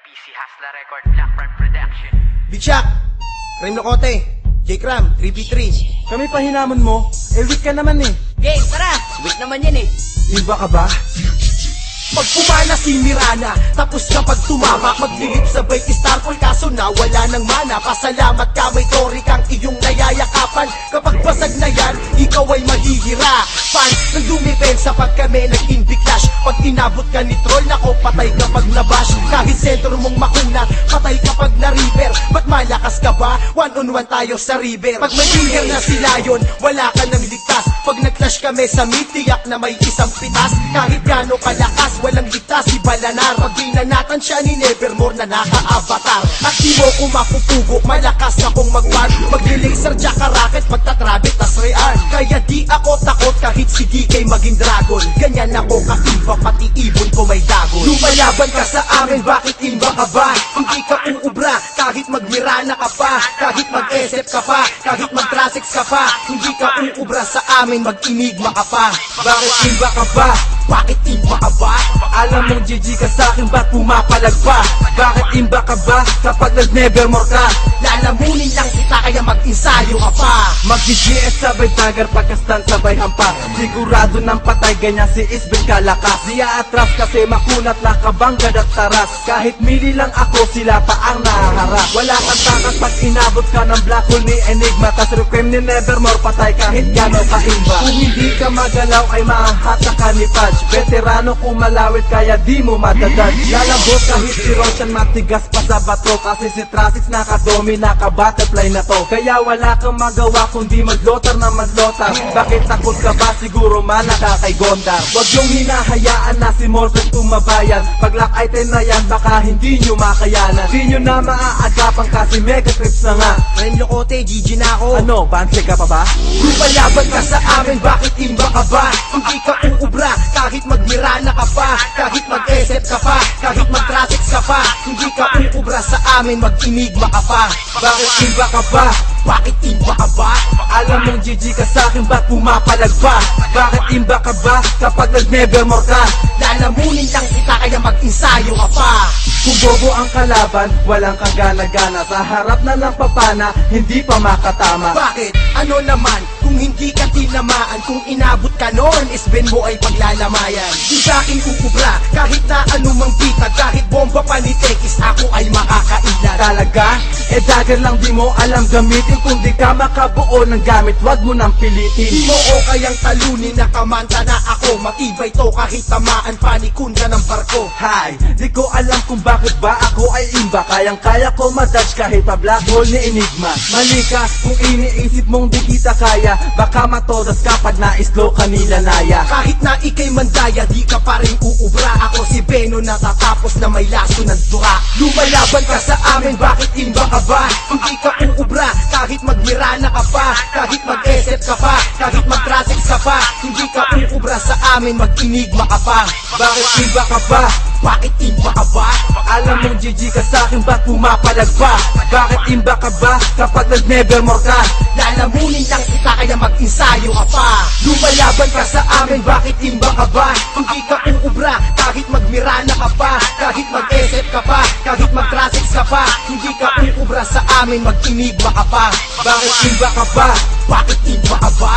PC Hustler Record, Blackbird Production. Big Shaq, Crime Locote, J-Cram, 3v3. Kami pa hinamon mo, weak ka naman eh. Game, tara! Wait naman yan eh. Iba ka ba? Pag pumana si Mirana, tapos kapag tumama, maglilip sabay Starfall, kaso na wala ng mana. Pasalamat ka, may tori kang iyong nayayakapan. Kapag basag na yan, ikaw ay mahihirapan. Nang dumipensa pag kami naging biglash, pag inabot ka ni troll, nako patay kapag nabash. Kahit sentro mong makunat, patay kapag na-reaper. Ba't malakas ka ba? One-on-one tayo sa river. Pag may linger na si Lion, wala ka nang ligtas. Pag nag-clash kami sa mid, tiyak na may isang pitas. Kahit gano'ng kalakas, walang ligtas si Balanar. Pag binanatan siya ni Nevermore na naka-avatar. At di mo ko mapupugo, malakas akong mag-war. Mag-laser jacka rocket, magtatrabit tas rearm. Kaya di ako takot kahit si DK maging dragon. Ganyan ako kaiba, pati ibon ko may dagon. Lumalaban ka sa amin, bakit imba ka ba? Hindi ka uubra, kahit magmirana ka pa. Kahit mag-SF ka pa, kahit mag-trasix ka pa. Hindi ka uubra sa amin, mag-inigma ka pa. Bakit iba ka ba? Bakit imba ka ba? Alam mong GG ka sa'kin, ba't pumapalag pa? Bakit imba ka ba? Kapag nag-nevermore ka, Lalamunin lang kita kaya mag-ensayo ka pa. mag-GGS sabay dagger, pagkastan sabay hampa. Sigurado ng patay, ganyan si Isbel kalakas. Di aatras kasi makunat lang kabanggad at taras. Kahit mili lang ako, sila pa ang nahaharap. Wala kang takas pag inabot ka ng black hole ni Enigma. Tas requiem ni Nevermore, patay kahit gano'n kaimba. Kung hindi ka magalaw ay mahahatak ka ni Pudge. Veterano kung malawit kaya di mo madadad. Lalabot kahit si Roshan matigas pa sa bato. Kasi si Trasix nakadomi, naka-butterfly na to. Kaya wala kang magawa kundi maglotar na maglotar. Bakit takot ka ba? Siguro manaka kay Gondar. Huwag yung hinahayaan na si Morpheus tumabayan. Pag lock item na yan baka hindi nyo makayanan. Di nyo na maaagapan kasi mega trips na nga. Crime Locote, GG na ako. Ano, banse ka pa ba? Lumalaban ka sa amin, bakit imba ka ba? Hindi ka uubra, kahit magmirana ka pa. Kahit mag-SF ka pa, kahit mag-trasix ka pa. Hindi ka uubra sa amin, mag-inigma ka pa. Bakit iba ka ba? Bakit imba ka ba? Alam mong GG ka sa'kin, ba't pumapalag pa? Bakit imba ka ba? Kapag nag-nevermore ka, Lalamunin lang kita kaya mag-ensayo ka pa. kung bobo ang kalaban, walang kagana-gana. Sa harap na ng papana, hindi pa makatama. Bakit? Ano naman? Kung hindi ka tinamaan, kung inabot ka noon, isben mo ay paglalamayan. Di sa'kin uubra, kahit na anumang bita. Kahit bomba pa ni Tekis, ako ay makakailan. Talaga? Dagger lang di mo alam gamitin. Kung di ka makabuo ng gamit, wag mo nang pilitin. Di mo o kayang talunin, nakamanta na ako. Matibay to kahit tamaan pa ni Kunda ng barko. Hi, di ko alam kung bakit ba ako ay imba. Kayang-kaya ko madodge kahit pa black hole ni Enigma. Mali ka kung iniisip mong di kita kaya. Baka matodas ka pag na-slow kanila naya. Kahit na ikay mandaya, di ka pa rin uubra. Ako si Beno, natatapos na may laso ng dura. Lumalaban ka sa amin, bakit imba ka ba? Hindi ka uubra, kahit magmirana ka pa. Kahit mag-SF ka pa, kahit mag-trasix ka pa. Hindi ka uubra sa amin, mag-inigma ka pa. Bakit iba ka ba? Bakit imba ka ba? Alam mong GG ka sa'kin, ba't pumapalag pa? Bakit imba ka ba? Kapag nag-nevermore ka, Lalamunin lang kita kaya mag-ensayo ka pa. Lumalaban ka sa amin, bakit imba ka ba? Hindi ka uubra, kahit magmirana ka pa. Kahit mag-SF ka pa, kahit mag-trasix ka pa. Hindi ka uubra sa amin, mag-inigma ka pa. bakit imba ka ba? Bakit imba ka ba?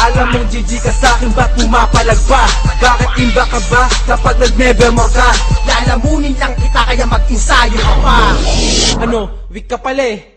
Alam mong GG ka sa'kin, ba't pumapalag pa? Bakit imba ka ba? Kapag nag-nevermore ka, Lalamunin lang kita kaya mag-ensayo ka pa. ano, weak ka pala eh.